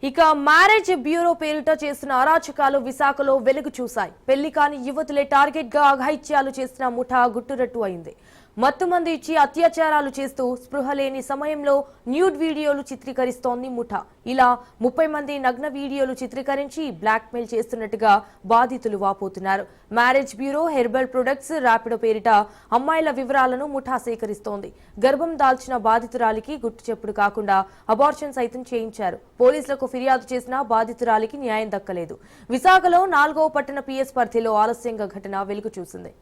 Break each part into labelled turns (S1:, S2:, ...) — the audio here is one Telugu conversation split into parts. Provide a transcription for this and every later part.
S1: ఇక మ్యారేజ్ బ్యూరో పేరిట చేసిన అరాచకాలు విశాఖలో వెలుగు చూశాయి. పెళ్లి కాని యువతులే టార్గెట్ గా అఘాయిత్యాలు చేసిన ముఠా గుట్టురట్టు అయింది. మత్తుమందు ఇచ్చి అత్యాచారాలు చేస్తూ స్పృహ లేని సమయంలో న్యూడ్ వీడియోలు చిత్రీకరిస్తోంది ముఠా. ఇలా 30 మంది నగ్న వీడియోలు చిత్రీకరించి బ్లాక్మెయిల్ చేస్తున్నట్టుగా బాధితులు వాపోతున్నారు. Marriage bureau, herbal products, Rapido పేరిట అమ్మాయిల వివరాలను ముఠా సేకరిస్తోంది. గర్భం దాల్చిన బాధితురాలికి గుట్టు చెప్పుడు కాకుండా అబార్షన్ సైతం చేయించారు. పోలీసులకు ఫిర్యాదు చేసినా బాధితురాలికి న్యాయం దక్కలేదు. విశాఖలో 4వ పట్టణ పిఎస్ పరిధిలో ఆలస్యంగా ఘటన వెలుగు చూసింది.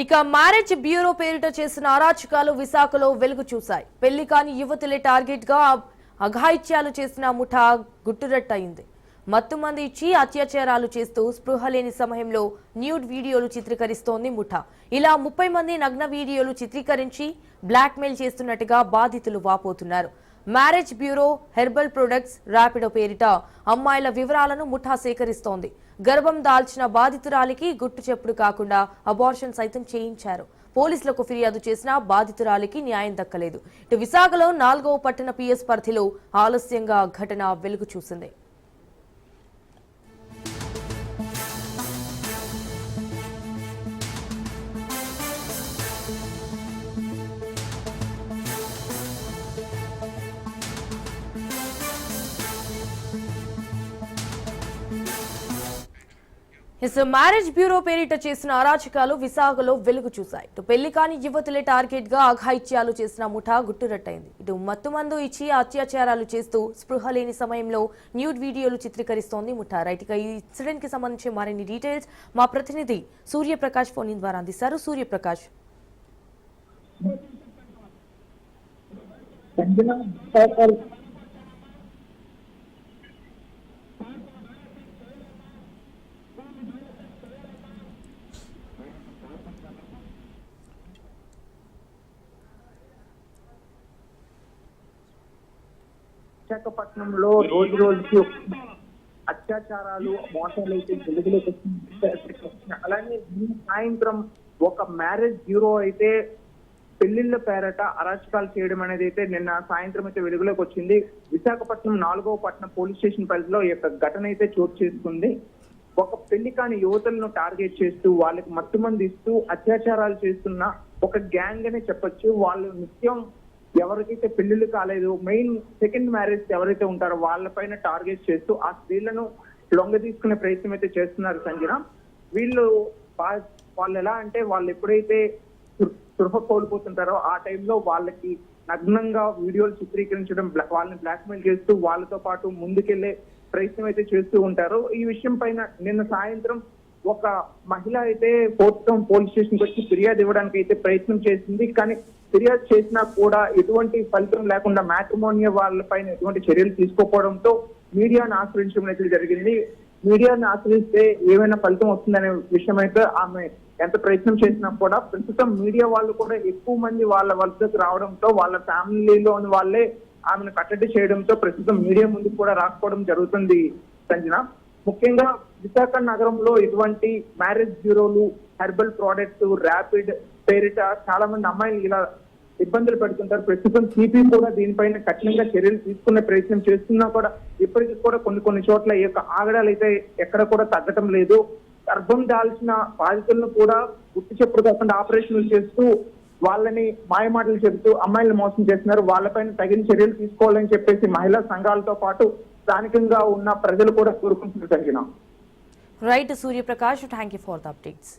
S1: ఇక మ్యారేజ్ బ్యూరో పేరిట చేసిన అరాచకాలు విశాఖలో వెలుగు చూశాయి. పెళ్లి కాని యువతులే టార్గెట్ గా అఘాయిత్యాలు చేసిన ముఠా గుట్టురట్టయింది. మత్తుమంది ఇచ్చి అత్యాచారాలు చేస్తూ స్పృహ లేని సమయంలో న్యూడ్ వీడియోలు చిత్రీకరిస్తోంది ముఠా. ఇలా 30 మంది నగ్న వీడియోలు చిత్రీకరించి బ్లాక్మెయిల్ చేస్తున్నట్టుగా బాధితులు వాపోతున్నారు. Marriage bureau, herbal products, Rapido పేరిట అమ్మాయిల వివరాలను ముఠా సేకరిస్తోంది. గర్భం దాల్చిన బాధితురాలికి గుట్టు చెప్పుడు కాకుండా అబార్షన్ సైతం చేయించారు. పోలీసులకు ఫిర్యాదు చేసినా బాధితురాలికి న్యాయం దక్కలేదు. ఇటు విశాఖలో 4వ పట్టణ పిఎస్ పరిధిలో ఆలస్యంగా ఘటన వెలుగు చూసింది. మ్యారేజ్ బ్యూరో పేరిట చేసిన అరాచకాలు విశాఖలో వెలుగు చూశాయి. ఇటు పెళ్లి కాని యువతులే టార్గెట్ గా అఘాయిత్యాలు చేసిన ముఠా గుట్టురట్టయింది. ఇటు మత్తుమందు ఇచ్చి అత్యాచారాలు చేస్తూ స్పృహ లేని సమయంలో న్యూడ్ వీడియోలు చిత్రీకరిస్తోంది ముఠా. రైట్ గా ఈ ఇన్సిడెంట్ కి సంబంధించి మరిన్ని డీటెయిల్స్ మా ప్రతినిధి సూర్యప్రకాష్ ఫోన్ ఇన్ ద్వారా అందిస్తారు. సూర్యప్రకాష్,
S2: విశాఖపట్నంలో రోజు రోజుకి అత్యాచారాలు, మోసాలు అయితే వెలుగులోకి వస్తున్నాయి. అలానే సాయంత్రం ఒక మ్యారేజ్ బ్యూరో అయితే పెళ్లిళ్ల పేరట అరాచకాలు చేయడం అనేది అయితే నిన్న సాయంత్రం అయితే వెలుగులోకి వచ్చింది. విశాఖపట్నం 4వ పట్టణ పోలీస్ స్టేషన్ పరిధిలో ఈ యొక్క ఘటన అయితే చోటు చేసుకుంది. ఒక పెళ్లి కాని యువతులను టార్గెట్ చేస్తూ వాళ్ళకి మత్తుమంది ఇస్తూ అత్యాచారాలు చేస్తున్న ఒక గ్యాంగ్ అనే చెప్పొచ్చు. వాళ్ళు నిత్యం ఎవరికైతే పెళ్లిళ్ళు కాలేదు, మెయిన్ సెకండ్ మ్యారేజ్ ఎవరైతే ఉంటారో వాళ్ళపైన టార్గెట్ చేస్తూ ఆ స్త్రీలను లొంగ తీసుకునే ప్రయత్నం అయితే చేస్తున్నారు సంజన. వాళ్ళు ఎలా అంటే వాళ్ళు ఎప్పుడైతే స్పృహ కోల్పోతుంటారో ఆ టైంలో వాళ్ళకి నగ్నంగా వీడియోలు చిత్రీకరించడం, వాళ్ళని బ్లాక్మెయిల్ చేస్తూ వాళ్ళతో పాటు ముందుకెళ్లే ప్రయత్నం అయితే చేస్తూ ఉంటారు. ఈ విషయం పైన నిన్న సాయంత్రం ఒక మహిళ అయితే ఫోర్త్ టౌన్ పోలీస్ స్టేషన్ కి వచ్చి ఫిర్యాదు ఇవ్వడానికి అయితే ప్రయత్నం చేసింది. కానీ ఫిర్యాదు చేసినా కూడా ఎటువంటి ఫలితం లేకుండా మ్యాట్రిమోనియల్ వాళ్ళపైన ఎటువంటి చర్యలు తీసుకోకపోవడంతో మీడియాను ఆశ్రయించడం అయితే జరిగింది. మీడియాను ఆశ్రయిస్తే ఏమైనా ఫలితం వస్తుందనే విషయం అయితే ఆమె ఎంత ప్రయత్నం చేసినా కూడా ప్రస్తుతం మీడియా వాళ్ళు కూడా ఎక్కువ మంది వాళ్ళ వద్దకు రావడంతో వాళ్ళ ఫ్యామిలీలోని వాళ్ళే ఆమెను కట్టడి చేయడంతో ప్రస్తుతం మీడియా ముందుకు కూడా రాకపోవడం జరుగుతుంది సంజన. ముఖ్యంగా విశాఖ నగరంలో ఇటువంటి మ్యారేజ్ బ్యూరోలు, హెర్బల్ ప్రోడక్ట్స్, ర్యాపిడ్ పేరిట చాలా మంది అమ్మాయిలు ఇలా ఇబ్బందులు పెడుతుంటారు. ప్రస్తుతం సిపి కూడా దీనిపైన కఠినంగా చర్యలు తీసుకునే ప్రయత్నం చేస్తున్నా కూడా ఇప్పటికీ కూడా కొన్ని చోట్ల ఈ యొక్క ఆగడాలు అయితే ఎక్కడ కూడా తగ్గటం లేదు. గర్భం దాల్చిన బాధితులను కూడా గుర్తు చెప్పుడు కాకుండా ఆపరేషన్లు చేస్తూ వాళ్ళని మాయమాటలు చెబుతూ అమ్మాయిలను మోసం చేస్తున్నారు. వాళ్ళపైన తగిన చర్యలు తీసుకోవాలని చెప్పేసి మహిళా సంఘాలతో పాటు స్థానికంగా ఉన్న ప్రజలు కూడా కోరుకుంటున్నారు.
S1: Right Suryaprakash, thank you for the updates.